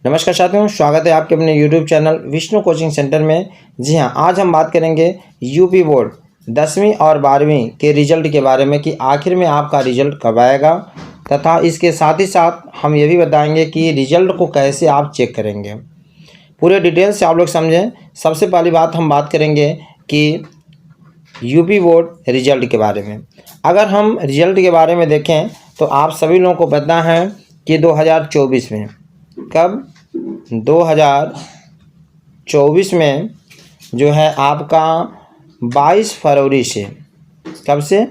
नमस्कार साथियों, स्वागत है आपके अपने YouTube channel Vishnu coaching centre में। जी हाँ, आज हम बात करेंगे यूपी बोर्ड 10वीं और 12वीं के रिजल्ट के बारे में कि आखिर में आपका रिजल्ट कब आएगा, तथा इसके साथ ही साथ हम ये भी बताएंगे कि रिजल्ट को कैसे आप चेक करेंगे। पूरे डिटेल से आप लोग समझें। सबसे पहली बात हम बात करेंगे कि यूपी बोर्ड रिजल्ट के बारे में। अगर हम रिजल्ट के बारे में देखें तो आप सभी लोगों को पता है कि 2024 में कब 2024 में जो है आपका 22 फरवरी से, कब से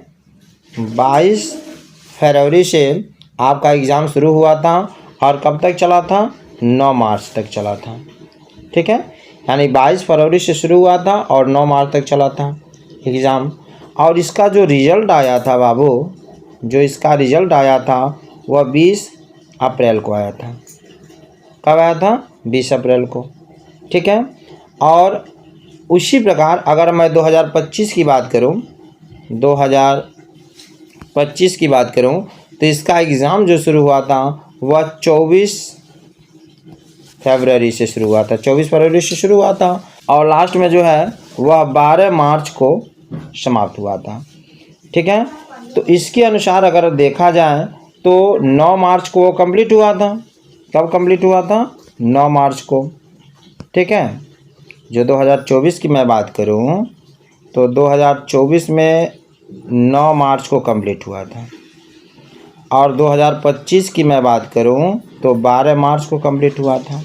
22 फरवरी से आपका एग्ज़ाम शुरू हुआ था और कब तक चला था, 9 मार्च तक चला था। ठीक है, यानी 22 फरवरी से शुरू हुआ था और 9 मार्च तक चला था एग्ज़ाम। और इसका जो रिज़ल्ट आया था बाबू, जो इसका रिज़ल्ट आया था वह 20 अप्रैल को आया था। कब आया था? 20 अप्रैल को। ठीक है, और उसी प्रकार अगर मैं 2025 की बात करूं, 2025 की बात करूं तो इसका एग्ज़ाम जो शुरू हुआ था वह 24 फरवरी से शुरू हुआ था। 24 फरवरी से शुरू हुआ था और लास्ट में जो है वह 12 मार्च को समाप्त हुआ था। ठीक है, तो इसके अनुसार अगर देखा जाए तो 9 मार्च को कंप्लीट हुआ था। कब कंप्लीट हुआ था? 9 मार्च को। ठीक है, जो 2024 की मैं बात करूं तो 2024 में 9 मार्च को कंप्लीट हुआ था और 2025 की मैं बात करूं तो 12 मार्च को कंप्लीट हुआ था।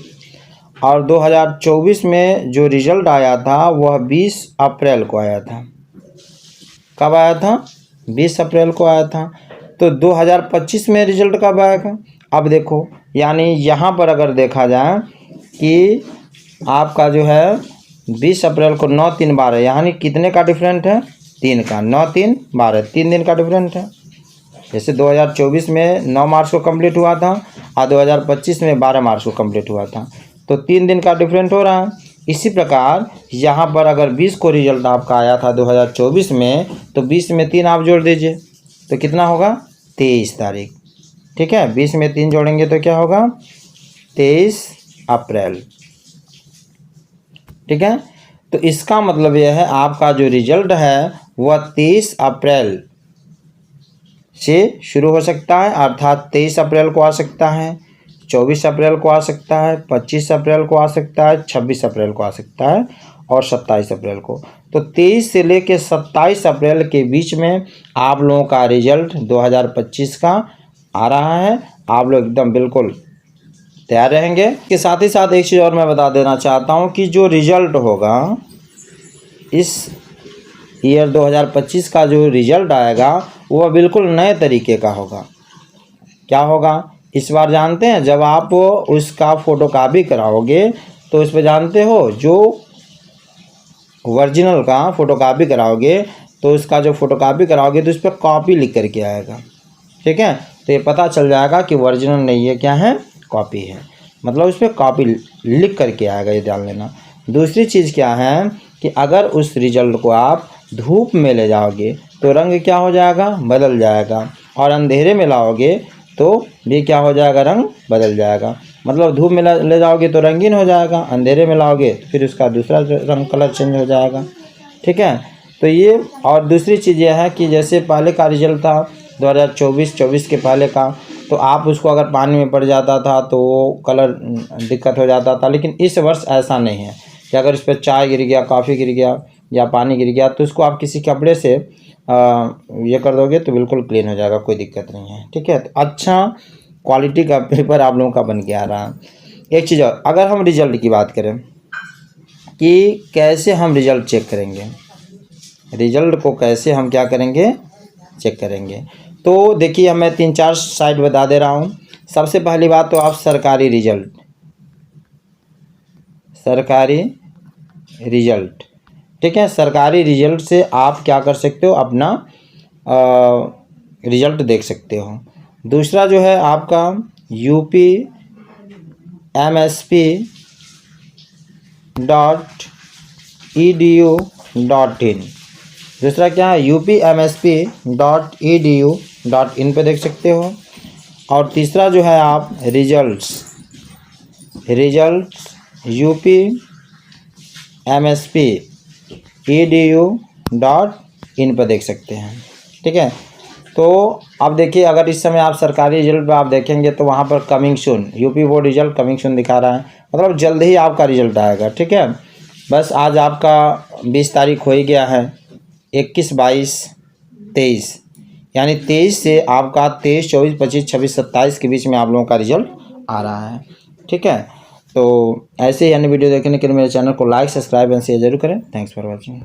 और 2024 में जो रिज़ल्ट आया था वह 20 अप्रैल को आया था। कब आया था? 20 अप्रैल को आया था। तो 2025 में रिज़ल्ट कब आएगा? अब देखो, यानी यहाँ पर अगर देखा जाए कि आपका जो है 20 अप्रैल को 9 3 12, यानी कितने का डिफरेंट है? 3 का। 9 3 12, 3 दिन का डिफरेंट है। जैसे 2024 में 9 मार्च को कंप्लीट हुआ था और 2025 में 12 मार्च को कंप्लीट हुआ था, तो 3 दिन का डिफरेंट हो रहा है। इसी प्रकार यहाँ पर अगर 20 को रिजल्ट आपका आया था 2024 में, तो 20 में 3 आप जोड़ दीजिए तो कितना होगा? 23 तारीख। ठीक है, 20 में 3 जोड़ेंगे तो क्या होगा? 23 अप्रैल। ठीक है, तो इसका मतलब यह है आपका जो रिजल्ट है वह 23 अप्रैल से शुरू हो सकता है, अर्थात 23 अप्रैल को आ सकता है, 24 अप्रैल को आ सकता है, 25 अप्रैल को आ सकता है, 26 अप्रैल को आ सकता है और 27 अप्रैल को। तो 23 से लेकर 27 अप्रैल के बीच में आप लोगों का रिजल्ट 2025 का आ रहा है। आप लोग एकदम बिल्कुल तैयार रहेंगे। के साथ ही साथ एक चीज़ और मैं बता देना चाहता हूं कि जो रिजल्ट होगा इस ईयर 2025 का, जो रिजल्ट आएगा वह बिल्कुल नए तरीके का होगा। क्या होगा इस बार जानते हैं? जब आप उसका फ़ोटोकॉपी कराओगे तो इस पर जानते हो, जो ओरिजिनल का फ़ोटोकॉपी कराओगे तो उसका जो फ़ोटोकॉपी कराओगे तो उस पर कॉपी लिख करके आएगा। ठीक है, तो ये पता चल जाएगा कि ओरिजिनल नहीं है, क्या है? कॉपी है। मतलब उस पर कॉपी लिख करके आएगा, ये ध्यान लेना। दूसरी चीज़ क्या है कि अगर उस रिजल्ट को आप धूप में ले जाओगे तो रंग क्या हो जाएगा? बदल जाएगा। और अंधेरे में लाओगे तो भी क्या हो जाएगा? रंग बदल जाएगा। मतलब धूप में ले जाओगे तो रंगीन हो जाएगा, अंधेरे में लाओगे तो फिर उसका दूसरा रंग, कलर चेंज हो जाएगा। ठीक है, तो ये। और दूसरी चीज़ यह है कि जैसे पहले का रिजल्ट था 2024 के पहले का, तो आप उसको अगर पानी में पड़ जाता था तो वो कलर दिक्कत हो जाता था। लेकिन इस वर्ष ऐसा नहीं है कि अगर इस पर चाय गिर गया, कॉफ़ी गिर गया या पानी गिर गया तो उसको आप किसी कपड़े से ये कर दोगे तो बिल्कुल क्लीन हो जाएगा, कोई दिक्कत नहीं है। ठीक है, तो अच्छा क्वालिटी का पेपर आप लोगों का बन के आ रहा है। एक चीज़ और, अगर हम रिजल्ट की बात करें कि कैसे हम रिजल्ट चेक करेंगे, रिजल्ट को कैसे हम क्या करेंगे? चेक करेंगे। तो देखिए, मैं 3-4 साइट बता दे रहा हूँ। सबसे पहली बात तो आप सरकारी रिजल्ट। ठीक है, सरकारी रिजल्ट से आप क्या कर सकते हो? अपना रिजल्ट देख सकते हो। दूसरा जो है आपका upmsp.edu.in। दूसरा क्या है? upmsp.edu.in पे देख सकते हो। और तीसरा जो है आप रिजल्ट यूपी MSP edu.in पर देख सकते हैं। ठीक है, तो अब देखिए अगर इस समय आप सरकारी रिजल्ट पर आप देखेंगे तो वहाँ पर coming soon, UP board result coming soon दिखा रहा है, मतलब जल्द ही आपका रिजल्ट आएगा। ठीक है, बस आज आपका 20 तारीख हो ही गया है, 21, 22, 23, यानी 23 से आपका 23, 24, 25, 26, 27 के बीच में आप लोगों का रिजल्ट आ रहा है। ठीक है, तो ऐसे ही अन्य वीडियो देखने के लिए मेरे चैनल को लाइक, सब्सक्राइब एंड शेयर जरूर करें। Thanks for watching.